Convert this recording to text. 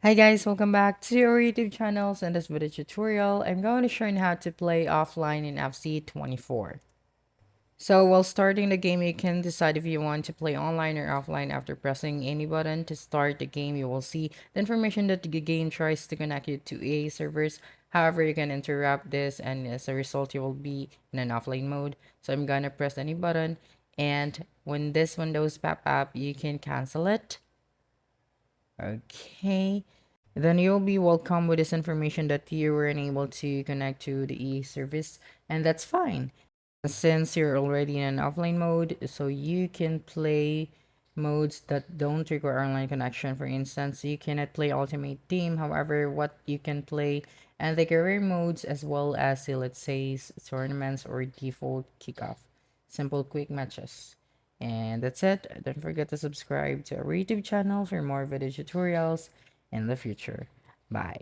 Hi guys, welcome back to our YouTube channels. In this video tutorial, I'm going to show you how to play offline in FC24. So while starting the game, you can decide if you want to play online or offline. After pressing any button to start the game, you will see the information that the game tries to connect you to EA servers. However, you can interrupt this and as a result, you will be in an offline mode. So I'm gonna press any button, and when this windows pop up, you can cancel it. Okay. Then you'll be welcome with this information that you were unable to connect to the e-service, and that's fine. Since you're already in an offline mode, so you can play modes that don't require online connection. For instance, you cannot play Ultimate Team. However, what you can play and the career modes as well as let's say tournaments or default kickoff, simple quick matches. And that's it. Don't forget to subscribe to our YouTube channel for more video tutorials in the future. Bye.